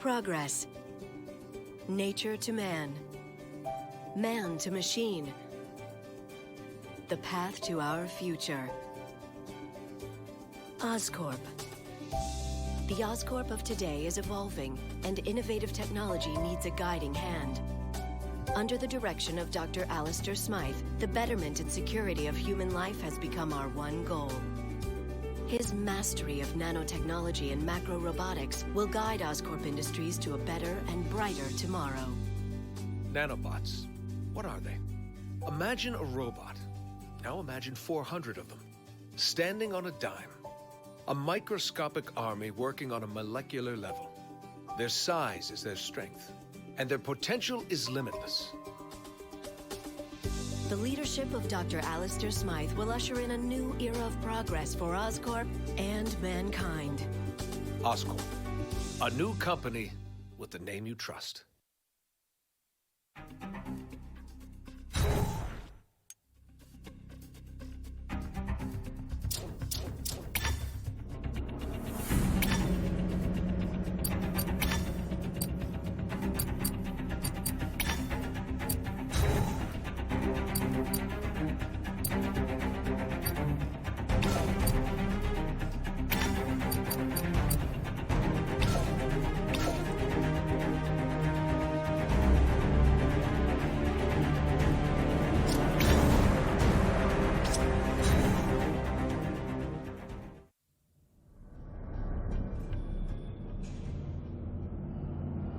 Progress. Nature to man. Man to machine. The path to our future. Oscorp. The Oscorp of today is evolving, and innovative technology needs a guiding hand. Under the direction of Dr. Alistair Smythe, the betterment and security of human life has become our one goal. His mastery of nanotechnology and macro-robotics will guide Oscorp Industries to a better and brighter tomorrow. Nanobots. What are they? Imagine a robot. Now imagine 400 of them, standing on a dime. A microscopic army working on a molecular level. Their size is their strength, and their potential is limitless. The leadership of Dr. Alistair Smythe will usher in a new era of progress for Oscorp and mankind. Oscorp, a new company with the name you trust.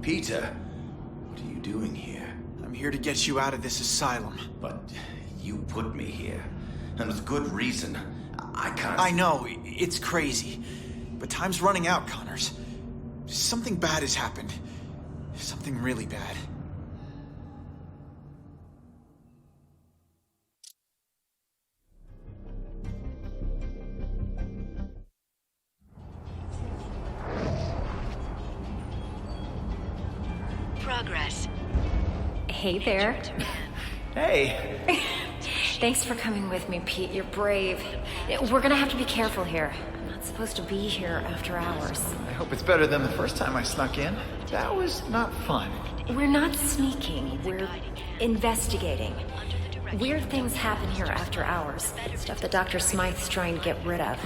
Peter, what are you doing here? I'm here to get you out of this asylum. But you put me here, and with good reason. I can't... I know, it's crazy. But time's running out, Connors. Something bad has happened. Something really bad. Progress. Hey there. Hey! Thanks for coming with me, Pete. You're brave. We're gonna have to be careful here. I'm not supposed to be here after hours. I hope it's better than the first time I snuck in. That was not fun. We're not sneaking. We're investigating. Weird things happen here after hours. Stuff that Dr. Smythe's trying to get rid of.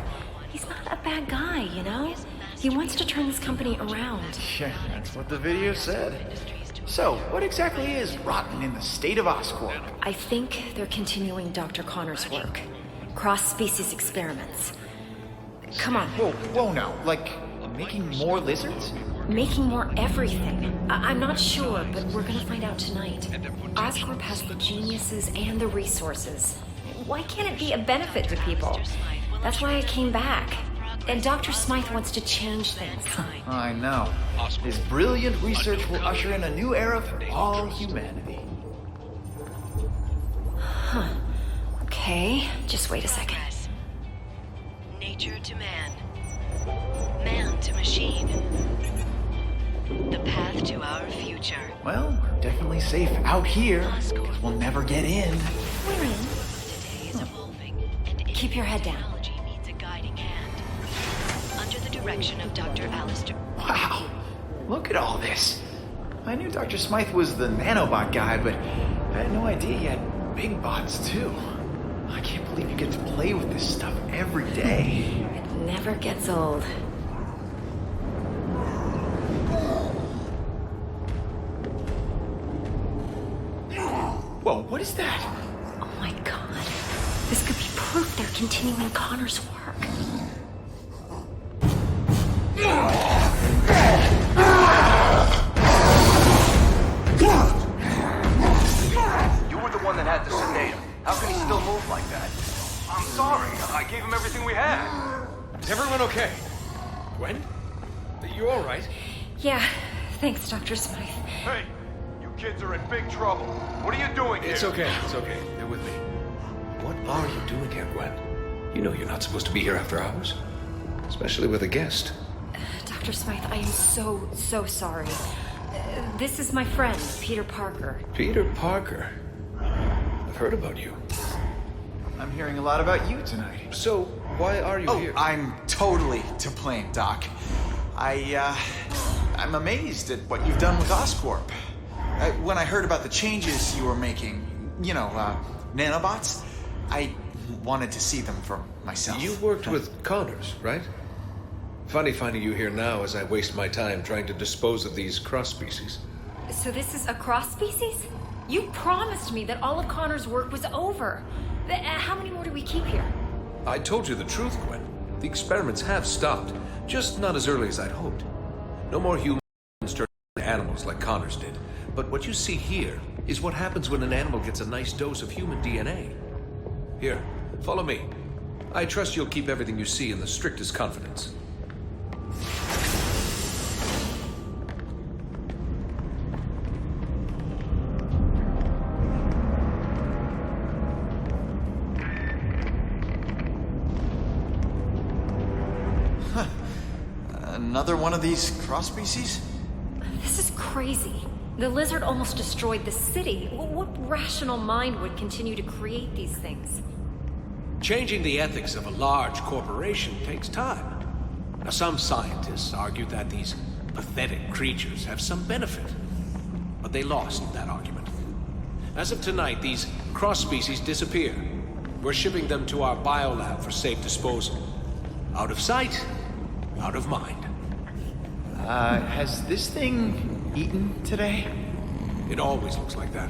He's not a bad guy, you know? He wants to turn this company around. Yeah, that's what the video said. So, what exactly is rotten in the state of Oscorp? I think they're continuing Dr. Connor's work. Cross-species experiments. Come on. Whoa now. Like, making more lizards? Making more everything. I'm not sure, but we're gonna find out tonight. Oscorp has the geniuses and the resources. Why can't it be a benefit to people? That's why I came back. And Dr. Smythe wants to change things. I know. His brilliant research will usher in a new era for all humanity. Huh. Okay, just wait a second. Nature to man. Man to machine. The path to our future. Well, we're definitely safe out here, because we'll never get in. We're in. Today is evolving, and Keep your head down. technology needs a guiding hand. Under the direction of Dr. Alistair. Wow, look at all this. I knew Dr. Smythe was the nanobot guy, but I had no idea he had big bots too. I can't believe you get to play with this stuff every day. It never gets old. Whoa, what is that? Oh my god. This could be proof they're continuing Connor's work. You were the one that had to sedate him. How can he still move like that? I'm sorry. I gave him everything we had. Is everyone okay? Gwen? You all right? Yeah, thanks, Dr. Smythe. Hey, you kids are in big trouble. What are you doing here? It's okay. They're with me. What are you doing here, Gwen? You know you're not supposed to be here after hours. Especially with a guest. Dr. Smythe, I am so sorry. This is my friend, Peter Parker. Peter Parker? I've heard about you. I'm hearing a lot about you tonight. So, why are you here? I'm totally to blame, Doc. I I'm amazed at what you've done with Oscorp. When I heard about the changes you were making, nanobots, I wanted to see them for myself. You worked with Connors, right? Funny finding you here now as I waste my time trying to dispose of these cross-species. So this is a cross-species? You promised me that all of Connor's work was over. How many more do we keep here? I told you the truth, Gwen. The experiments have stopped, just not as early as I'd hoped. No more humans turn into animals like Connors did. But what you see here is what happens when an animal gets a nice dose of human DNA. Here, follow me. I trust you'll keep everything you see in the strictest confidence. Another one of these cross-species? This is crazy. The lizard almost destroyed the city. What rational mind would continue to create these things? Changing the ethics of a large corporation takes time. Now, some scientists argue that these pathetic creatures have some benefit, but they lost that argument. As of tonight, these cross-species disappear. We're shipping them to our biolab for safe disposal. Out of sight, out of mind. Has this thing eaten today? It always looks like that.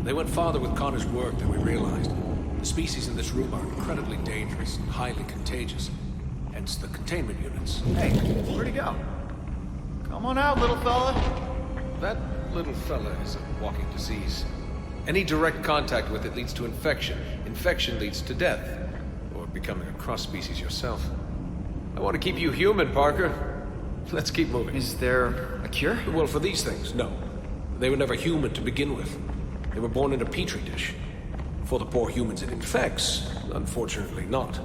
They went farther with Connor's work than we realized. The species in this room are incredibly dangerous and highly contagious. Hence the containment units. Hey, where'd he go? Come on out, little fella. That little fella is a walking disease. Any direct contact with it leads to infection. Infection leads to death. Or becoming a cross-species yourself. I want to keep you human, Parker. Let's keep moving. Is there a cure? Well, for these things, no. They were never human to begin with. They were born in a petri dish. For the poor humans it infects, unfortunately not.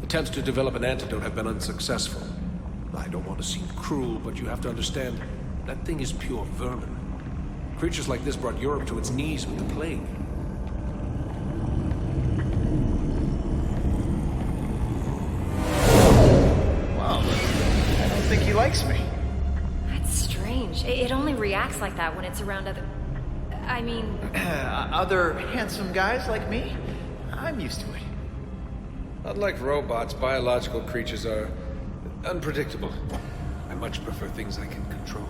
Attempts to develop an antidote have been unsuccessful. I don't want to seem cruel, but you have to understand, that thing is pure vermin. Creatures like this brought Europe to its knees with the plague. Wow. I don't think he likes me. That's strange. It only reacts like that when it's around other... I mean... Other handsome guys like me? I'm used to it. Unlike robots, biological creatures are unpredictable. I much prefer things I can control.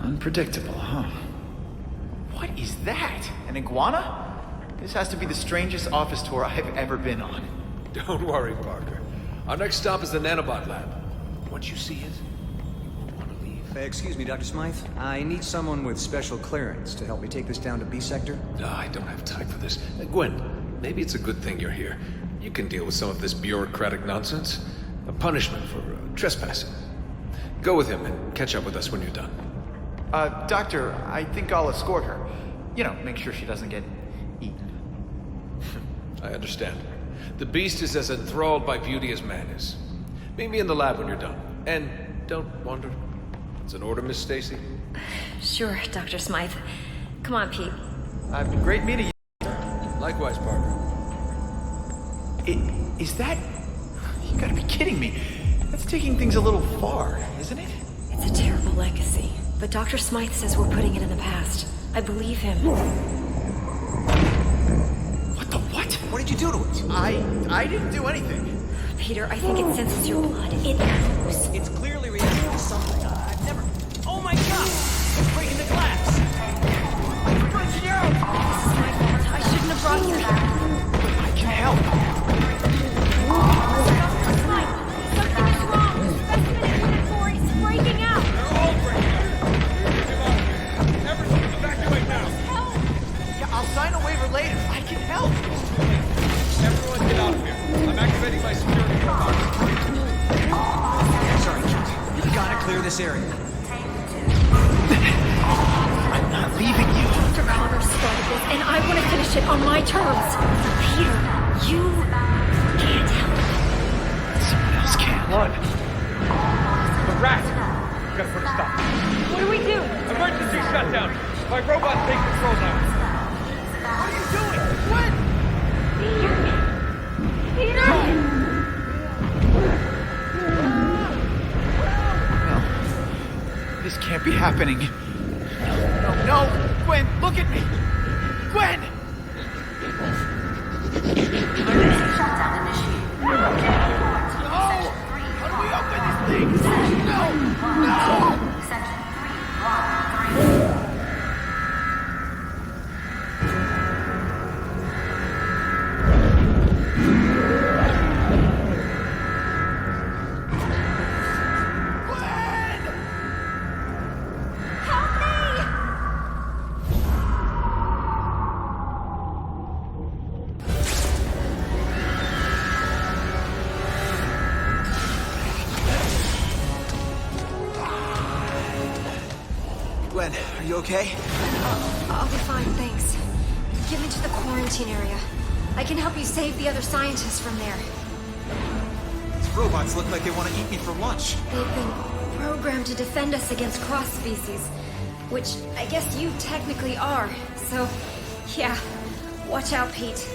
Unpredictable, huh? What is that? An iguana? This has to be the strangest office tour I've ever been on. Don't worry, Parker. Our next stop is the nanobot lab. Once you see it, you won't want to leave. Excuse me, Dr. Smythe. I need someone with special clearance to help me take this down to B sector. No, I don't have time for this. Gwen, maybe it's a good thing you're here. You can deal with some of this bureaucratic nonsense. A punishment for trespassing. Go with him and catch up with us when you're done. Doctor, I think I'll escort her. You know, make sure she doesn't get eaten. I understand. The beast is as enthralled by beauty as man is. Meet me in the lab when you're done. And don't wander. It's an order, Miss Stacy? Sure, Dr. Smythe. Come on, Pete. Great meeting you. Likewise, Parker. Is that... You gotta be kidding me. That's taking things a little far, isn't it? It's a terrible legacy, but Dr. Smythe says we're putting it in the past. I believe him. What the what? What did you do to it? I didn't do anything. Peter, I think it senses your blood. It knows. It's clearly reacting to something. I've never... Oh my god! It's breaking the glass! It's breaking out! This is my fault. I shouldn't have brought you here. I can help. Dr. Smythe, something is wrong. Specimen inventory is breaking out. They're all breaking out. Everyone, evacuate now. Help! Yeah, I'll sign a waiver later. I can help. Everyone get out of here. I'm activating my security protocols. Sorry, Kate. You gotta clear this area. I'm not leaving you. Dr. Connor started this, and I want to finish it on my terms. Peter, you can't help. Someone else can. Run. The rat. We gotta put a stop. What do we do? Emergency shutdown. My robot take control now. What are you doing? What? Peter! No. can't be happening. No, no! Gwen, look at me! Gwen! Emergency shutdown initiated. No! How do we open these things? No! No! Section 313. Gwen, are you okay? I'll be fine, thanks. Get me to the quarantine area. I can help you save the other scientists from there. These robots look like they want to eat me for lunch. They've been programmed to defend us against cross-species, which I guess you technically are. So, yeah, watch out, Pete.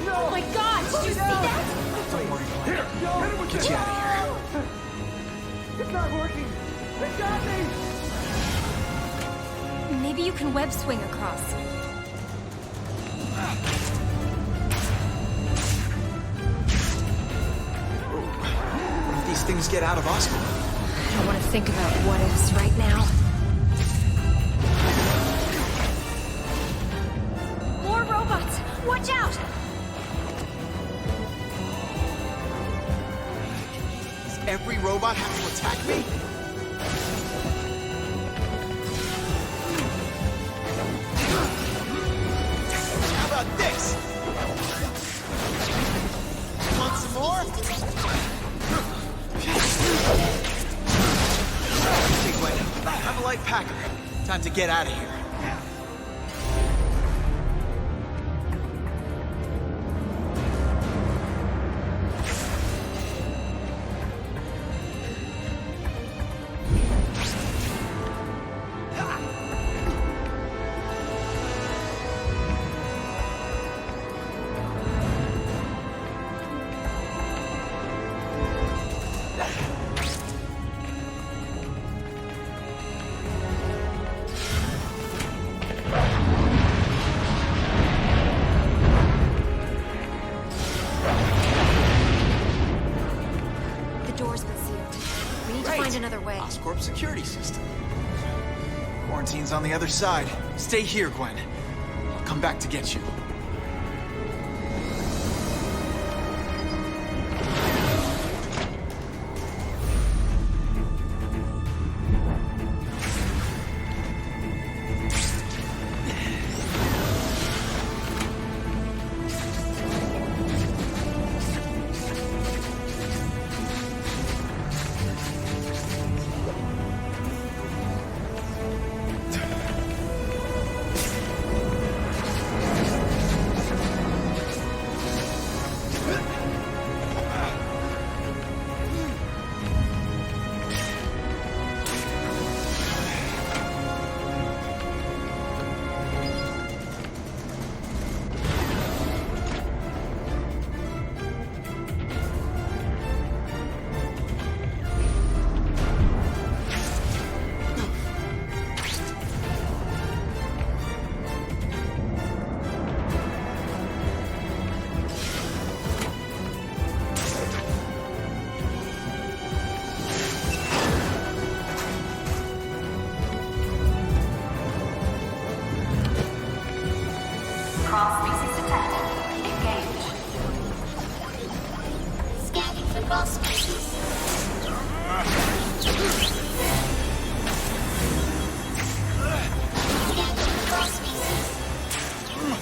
Oh my God! Did you see that? Don't worry, Gwen. I'll get you out of here. It's not working! They got me! Maybe you can web swing across. What if these things get out of Oscorp? I don't want to think about what ifs right now. More robots! Watch out! Does every robot have to attack me? How about this? Want some more? Hey, Gwen, I'm a light packer. Time to get out of here. Another way. Oscorp security system. Quarantine's on the other side. Stay here, Gwen. I'll come back to get you. Cross-species detected. Engage. Scanning for cross-species. Scanning for cross-species.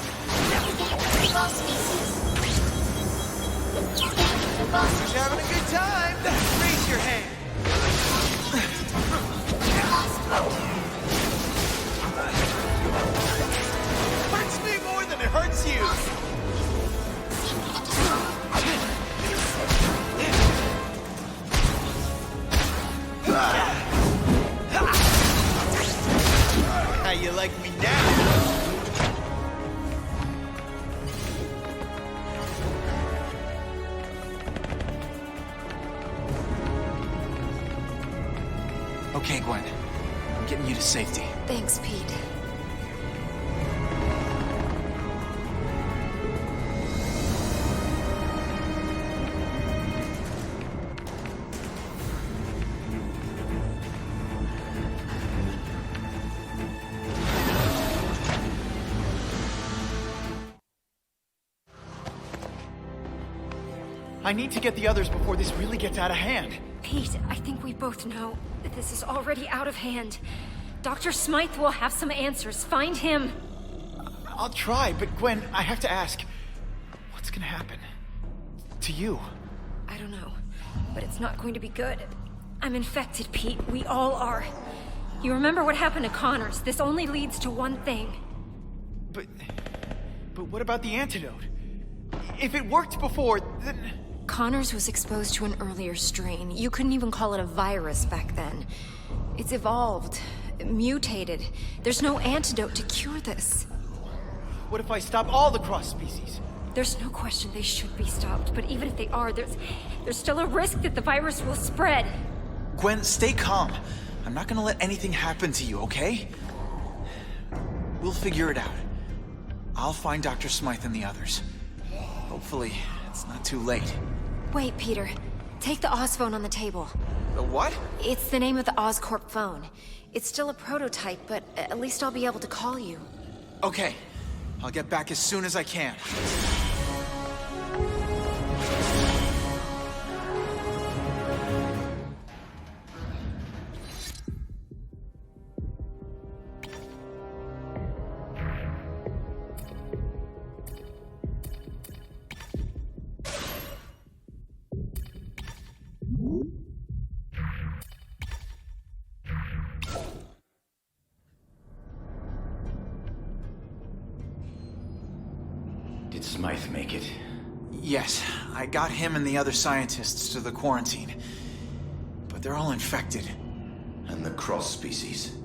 Scanning for cross-species. Scanning for cross-species. You having a good time? Raise your hand. Hurts me more than it hurts you. How you like me now? Okay, Gwen. I'm getting you to safety. Thanks, Pete. I need to get the others before this really gets out of hand. Pete, I think we both know that this is already out of hand. Dr. Smythe will have some answers. Find him. I'll try, but Gwen, I have to ask, what's gonna happen to you? I don't know, but it's not going to be good. I'm infected, Pete. We all are. You remember what happened to Connors? This only leads to one thing. But what about the antidote? If it worked before, then... Connors was exposed to an earlier strain. You couldn't even call it a virus back then. It's evolved, mutated. There's no antidote to cure this. What if I stop all the cross species? There's no question they should be stopped, but even if they are, there's still a risk that the virus will spread. Gwen, stay calm. I'm not gonna let anything happen to you, okay? We'll figure it out. I'll find Dr. Smythe and the others. Hopefully, it's not too late. Wait, Peter. Take the Oz phone on the table. The what? It's the name of the Oscorp phone. It's still a prototype, but at least I'll be able to call you. Okay. I'll get back as soon as I can. Did Smythe make it? Yes, I got him and the other scientists to the quarantine. But they're all infected. And the cross species?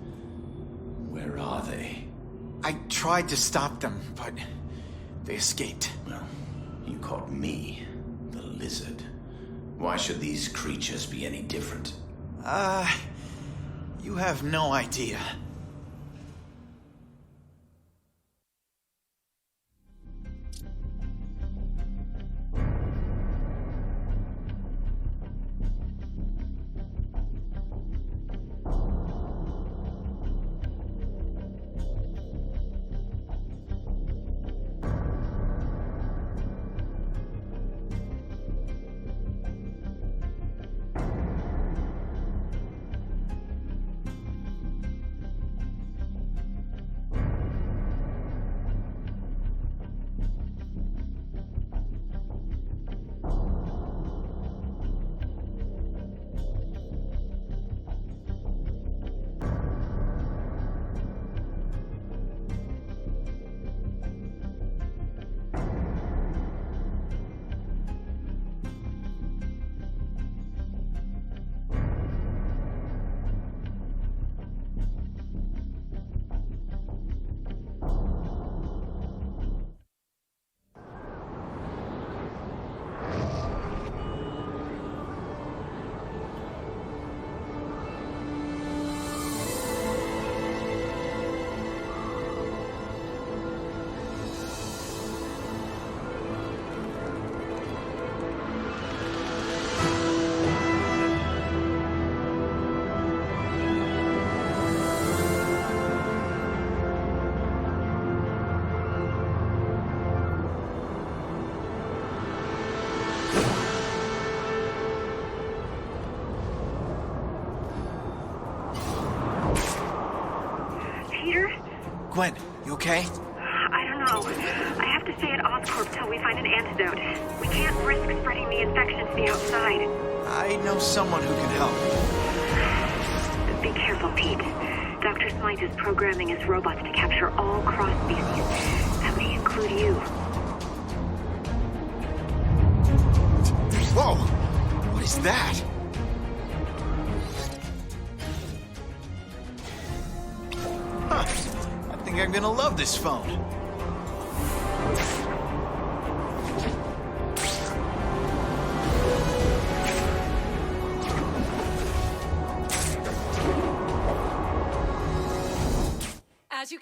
Where are they? I tried to stop them, but they escaped. Well, you caught me, the lizard. Why should these creatures be any different? You have no idea. Gwen, you okay? I don't know. I have to stay at Oscorp till we find an antidote. We can't risk spreading the infection to the outside. I know someone who can help. Be careful, Pete. Dr. Smythe is programming his robots to capture all cross species. That may include you. Whoa! What is that? Huh. I think I'm gonna love this phone.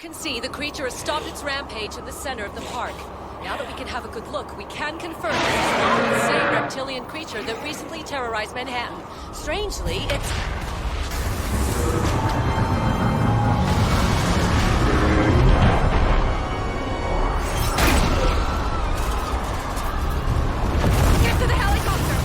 can see, the creature has stopped its rampage in the center of the park. Now that we can have a good look, we can confirm this is not the same reptilian creature that recently terrorized Manhattan. Strangely, it's... Get to the helicopter!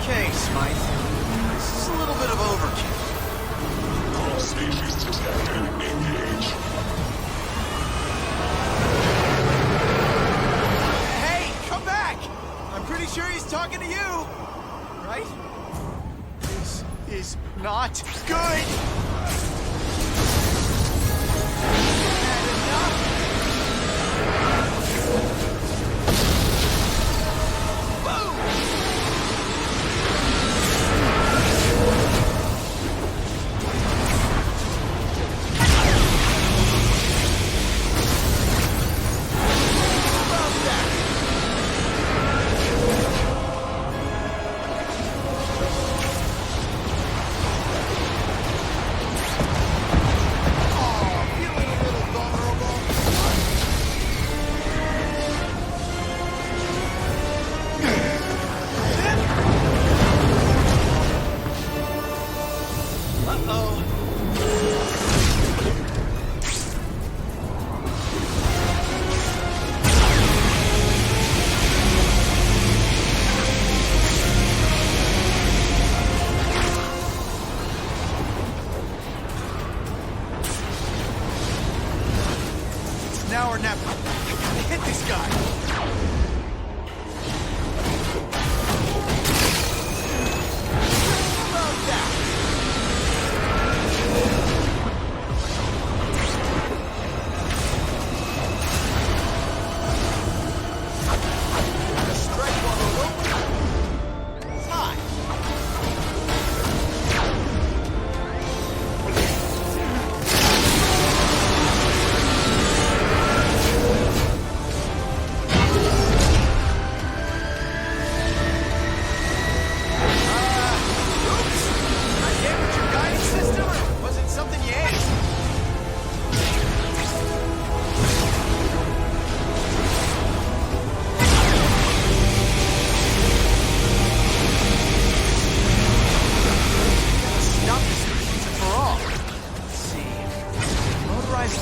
Okay, Smythe. This is a little bit of overkill. All species detected. Engage. Hey, come back! I'm pretty sure he's talking to you, right? This is not good! Had enough? Boom! Now or never. Hit this guy. How about that? A strike while the rope is high.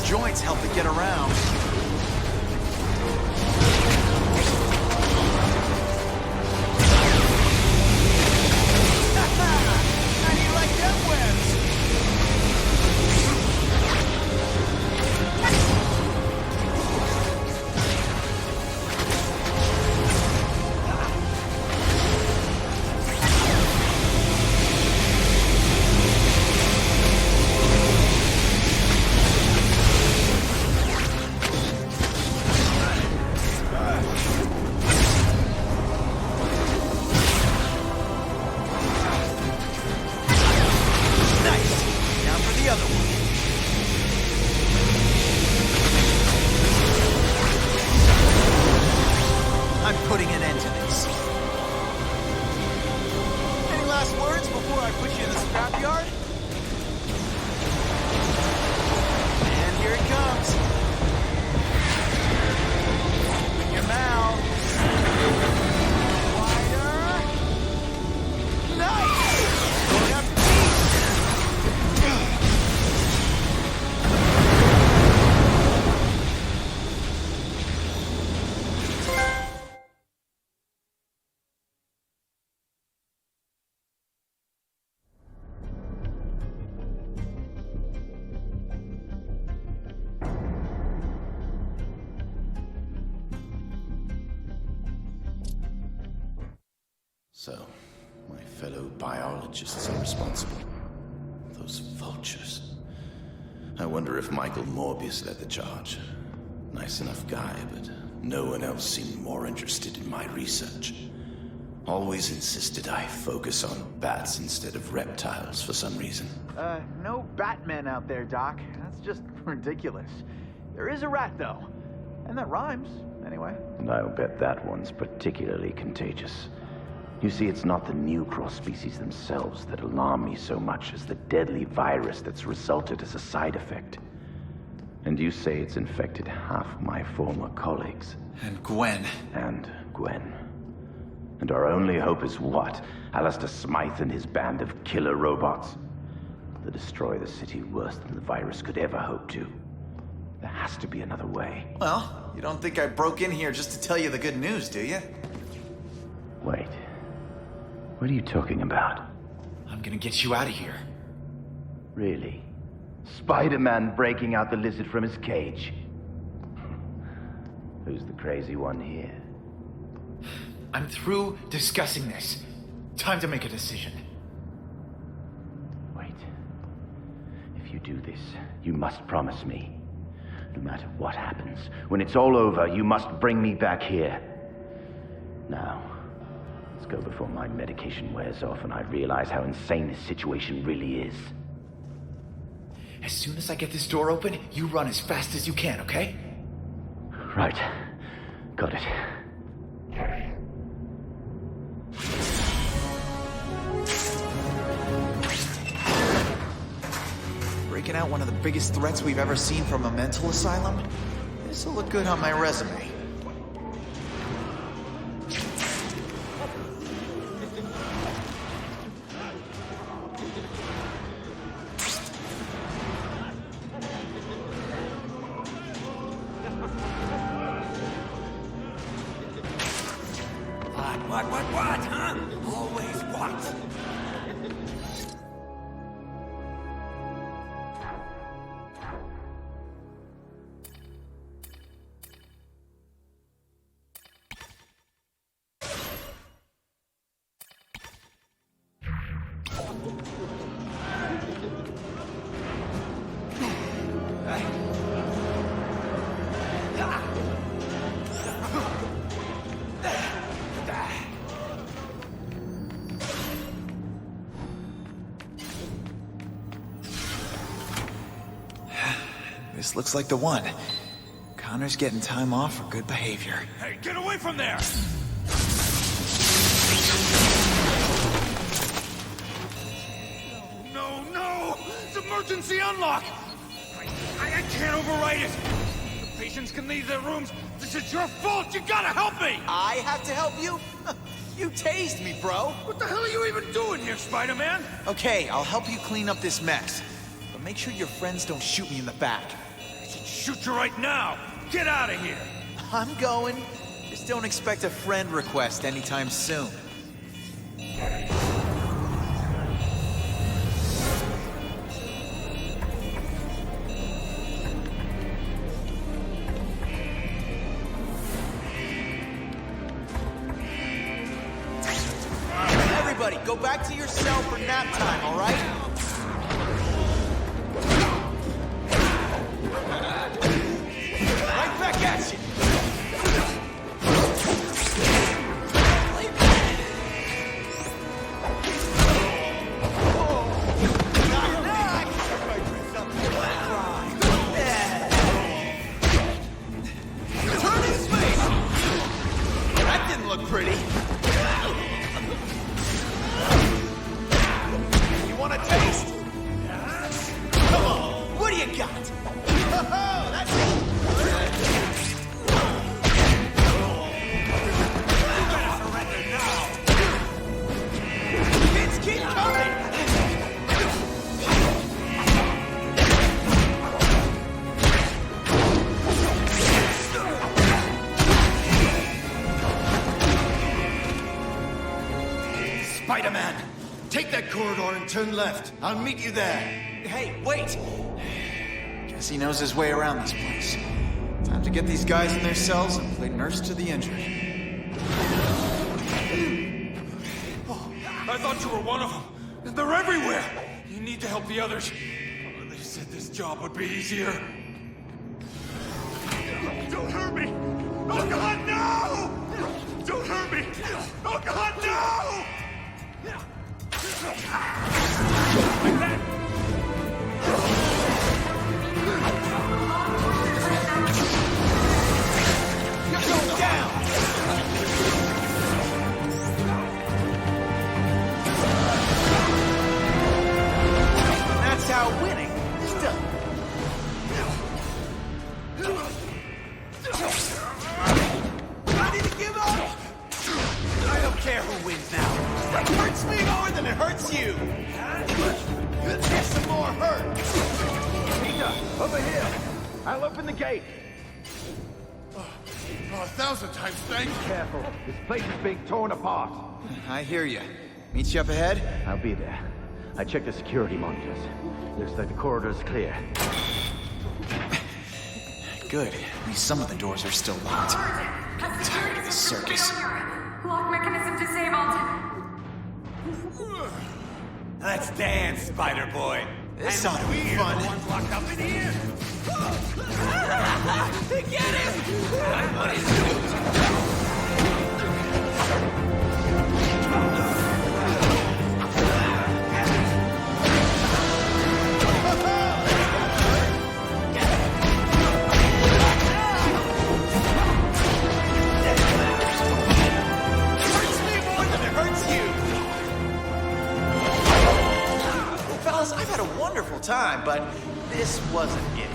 Joints help it get around. How do you like them webs? I'm putting an end to this. Any last words before I put you in the scrapyard? And here it comes. Open your mouth. Wider. Nice! Going up deep. So, my fellow biologists are responsible. Those vultures. I wonder if Michael Morbius led the charge. Nice enough guy, but no one else seemed more interested in my research. Always insisted I focus on bats instead of reptiles for some reason. No Batmen out there, Doc. That's just ridiculous. There is a rat, though. And that rhymes, anyway. And I'll bet that one's particularly contagious. You see, it's not the new cross species themselves that alarm me so much as the deadly virus that's resulted as a side effect. And you say it's infected half my former colleagues. And Gwen. And Gwen. And our only hope is what? Alistair Smythe and his band of killer robots? They'll destroy the city worse than the virus could ever hope to. There has to be another way. Well, you don't think I broke in here just to tell you the good news, do you? Wait. What are you talking about? I'm gonna get you out of here. Really? Spider-Man breaking out the lizard from his cage? Who's the crazy one here? I'm through discussing this. Time to make a decision. Wait. If you do this, you must promise me. No matter what happens, when it's all over, you must bring me back here. Now, let's go before my medication wears off and I realize how insane this situation really is. As soon as I get this door open, you run as fast as you can, okay? Right. Got it. Breaking out one of the biggest threats we've ever seen from a mental asylum? This'll look good on my resume. What, huh? Always what? This looks like the one. Connor's getting time off for good behavior. Hey, get away from there! No! It's emergency unlock! I can't override it! The patients can leave their rooms. This is your fault! You gotta help me! I have to help you? You tased me, bro! What the hell are you even doing here, Spider-Man? Okay, I'll help you clean up this mess. But make sure your friends don't shoot me in the back. I should shoot you right now! Get out of here! I'm going. Just don't expect a friend request anytime soon. Everybody, go back to your cell for nap time, all right? Right back at you! Turn his face! That didn't look pretty. You want a taste? Come on, what do you got? Oh, that's it! You gotta surrender now! Kids, keep coming! Spider-Man! Take that corridor and turn left. I'll meet you there. Hey, wait! Guess he knows his way around this place. Time to get these guys in their cells and play nurse to the injured. Oh, I thought you were one of them. They're everywhere. You need to help the others. Oh, they said this job would be easier. Don't hurt me! Oh God, no! Don't hurt me! Oh God, no! Like that! over here. I'll open the gate. Oh, 1,000 times thanks. Careful. This place is being torn apart. I hear you. Meet you up ahead? I'll be there. I checked the security monitors. Looks like the corridor's clear. Good. At least some of the doors are still locked. I'm tired of this circus. Lock mechanism disabled. Let's dance, Spider Boy. This ought to be fun. The ones locked up in here. Get him! What is it? I've had a wonderful time, but this wasn't it.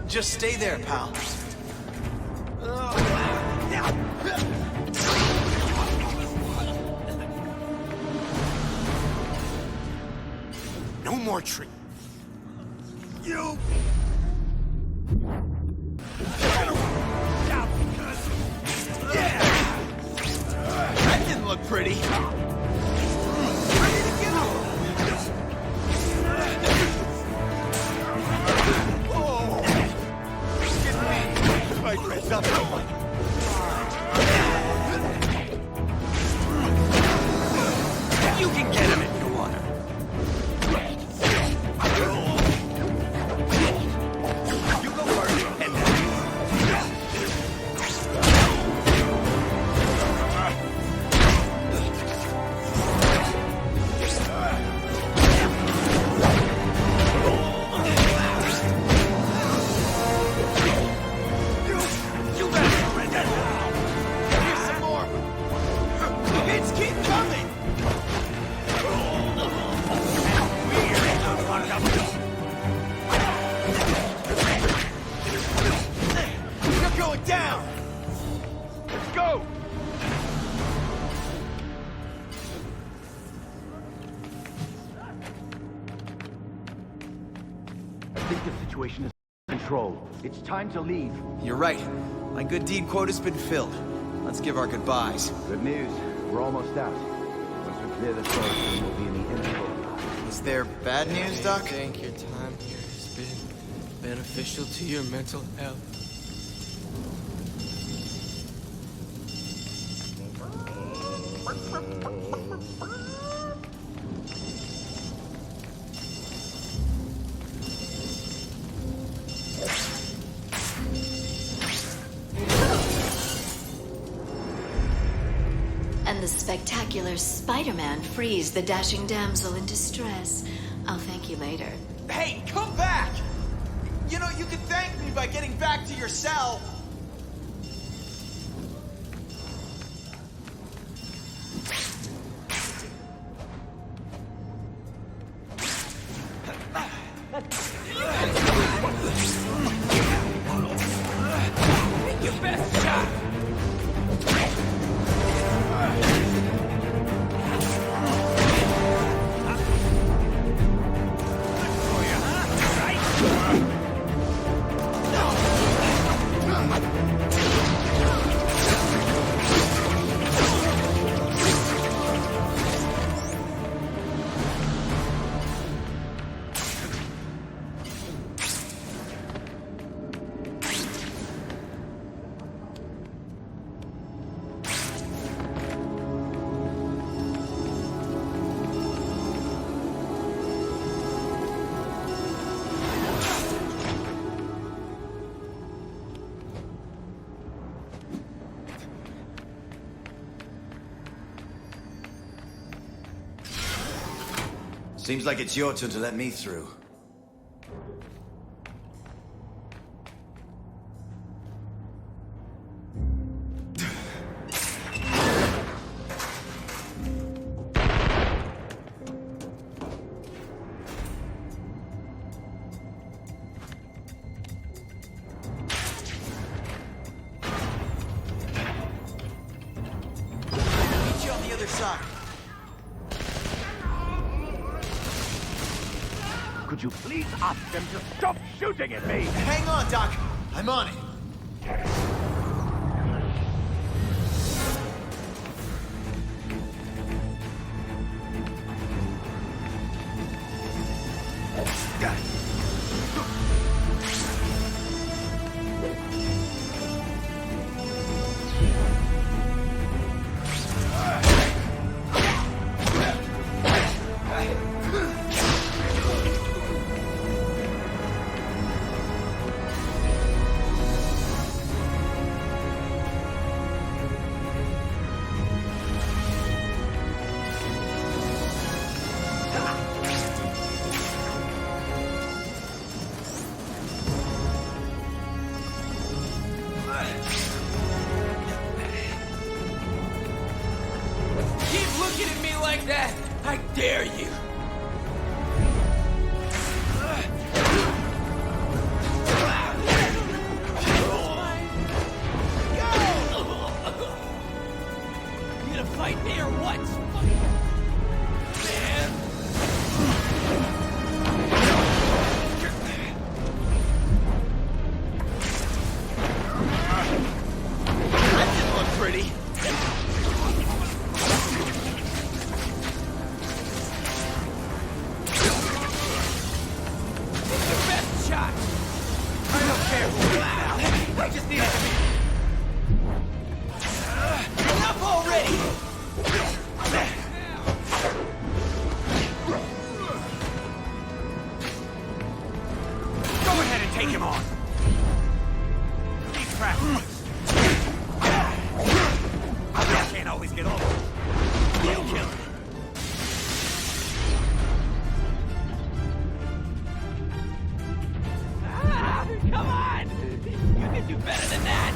Just stay there, pal. No more tree. You. That didn't look pretty. You can get him if you want him. You go first, and it's time to leave. You're right. My good deed quota's been filled. Let's give our goodbyes. Good news. We're almost out. Once we clear the storage, we'll be in the inner corridor. Is there bad news, Doc? I think your time here has been beneficial to your mental health. And the spectacular Spider-Man frees the dashing damsel in distress. I'll thank you later. Hey, come back! You know, you could thank me by getting back to your cell. Take your best shot! Seems like it's your turn to let me through. Meet you on the other side. Could you please ask them to stop shooting at me? Hang on, Doc. I'm on it. Keep looking at me like that! I dare you! You gonna fight me or what? Man! That didn't look pretty. Your best shot! I don't care who wins now. I just need it to be. Enough already! Go ahead and take him on. Keep practicing. I can't always get over it. You'll kill him. Come on! You can do better than that!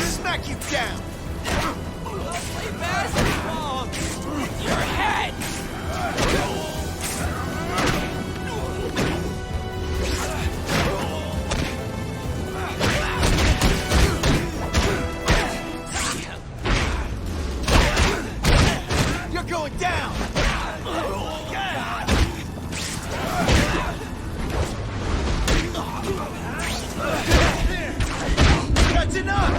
Smack you down! Let's play basketball! Your head! You're going down! That's enough!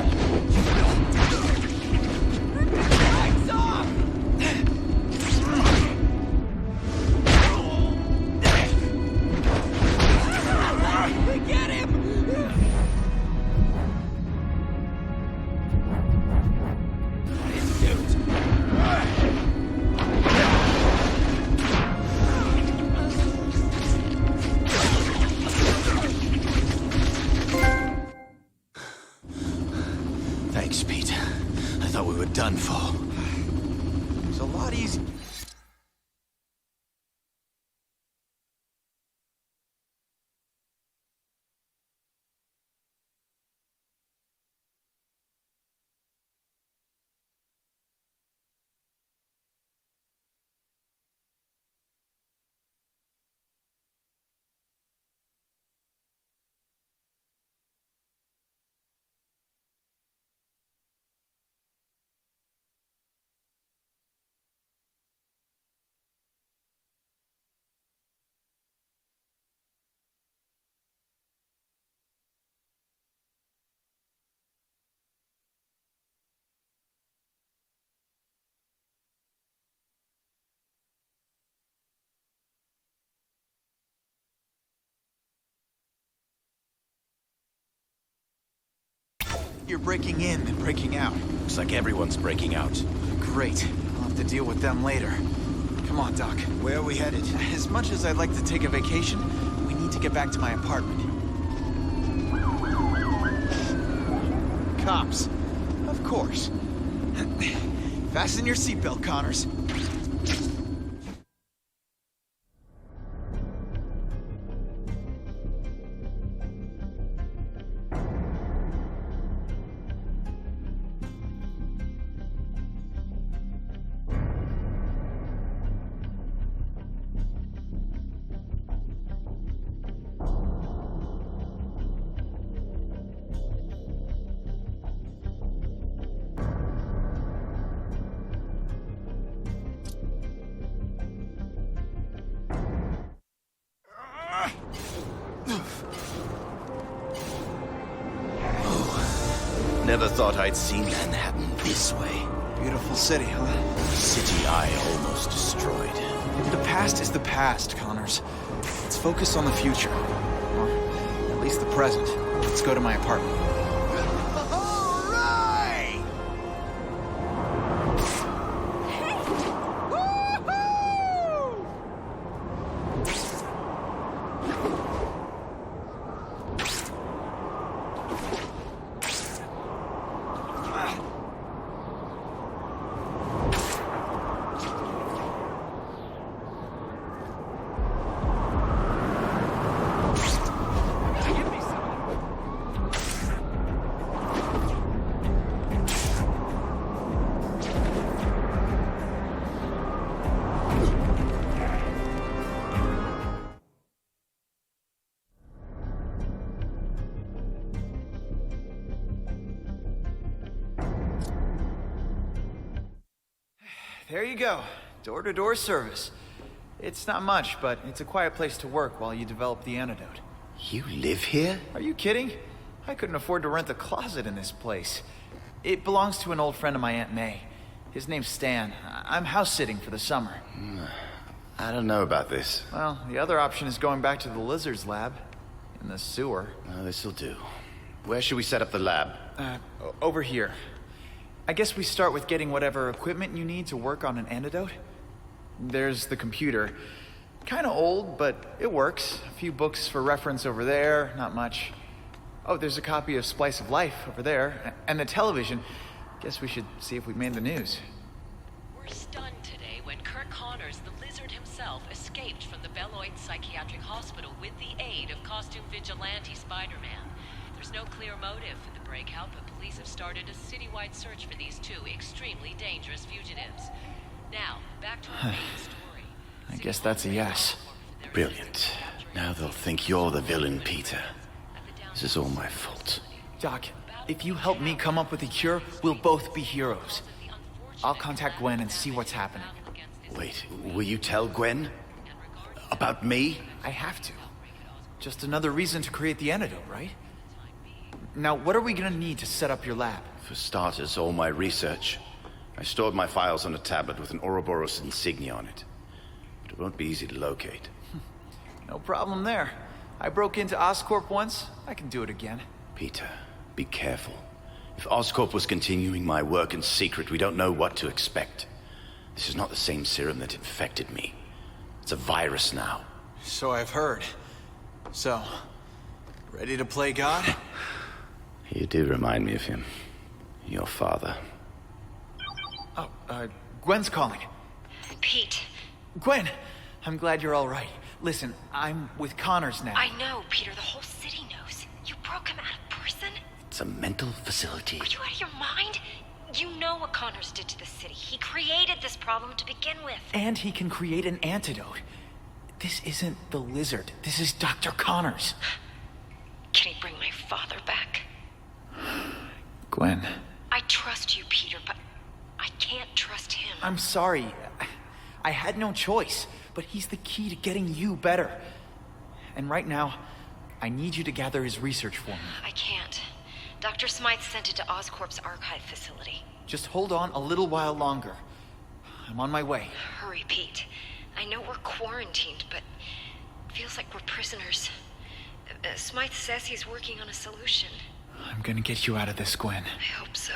Lights off! Get him! His suit! Thanks, Pete. I thought we were done for. It's a lot easier. You're breaking in and breaking out. Looks like everyone's breaking out. Great. I'll have to deal with them later. Come on, Doc. Where are we headed? As much as I'd like to take a vacation, we need to get back to my apartment. Cops. Of course. Fasten your seatbelt, Connors. Oh, never thought I'd see Manhattan this way. Beautiful city, huh? City I almost destroyed. The past is the past, Connors. Let's focus on the future. Or at least the present. Let's go to my apartment. There you go. Door-to-door service. It's not much, but it's a quiet place to work while you develop the antidote. You live here? Are you kidding? I couldn't afford to rent a closet in this place. It belongs to an old friend of my Aunt May. His name's Stan. I'm house-sitting for the summer. I don't know about this. Well, the other option is going back to the lizard's lab. In the sewer. This'll do. Where should we set up the lab? Over here. I guess we start with getting whatever equipment you need to work on an antidote. There's the computer. Kinda old, but it works. A few books for reference over there, not much. Oh, there's a copy of Splice of Life over there. And the television. Guess we should see if we made the news. We're stunned today when Kirk Connors, the lizard himself, escaped from the Beloit Psychiatric Hospital with the aid of costume vigilante Spider-Man. There's no clear motive for the breakout, but police have started a citywide search for these two extremely dangerous fugitives. Now, back to our main story. I guess that's a yes. Brilliant. Now they'll think you're the villain, Peter. This is all my fault. Doc, if you help me come up with a cure, we'll both be heroes. I'll contact Gwen and see what's happening. Wait, will you tell Gwen? About me? I have to. Just another reason to create the antidote, right? Now, what are we gonna need to set up your lab? For starters, all my research. I stored my files on a tablet with an Ouroboros insignia on it. But it won't be easy to locate. No problem there. I broke into Oscorp once. I can do it again. Peter, be careful. If Oscorp was continuing my work in secret, we don't know what to expect. This is not the same serum that infected me. It's a virus now. So I've heard. So, ready to play God? You do remind me of him. Your father. Oh, Gwen's calling. Pete. Gwen! I'm glad you're all right. Listen, I'm with Connors now. I know, Peter. The whole city knows. You broke him out of prison? It's a mental facility. Are you out of your mind? You know what Connors did to the city. He created this problem to begin with. And he can create an antidote. This isn't the lizard. This is Dr. Connors. Can he bring my father back? Gwen. I trust you, Peter, but I can't trust him. I'm sorry. I had no choice, but he's the key to getting you better. And right now, I need you to gather his research for me. I can't. Dr. Smythe sent it to Oscorp's archive facility. Just hold on a little while longer. I'm on my way. Hurry, Pete. I know we're quarantined, but it feels like we're prisoners. Smythe says he's working on a solution. I'm gonna get you out of this, Gwen. I hope so.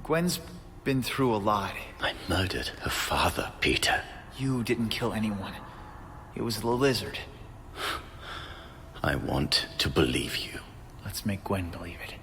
Gwen's been through a lot. I murdered her father, Peter. You didn't kill anyone. It was the lizard. I want to believe you. Let's make Gwen believe it.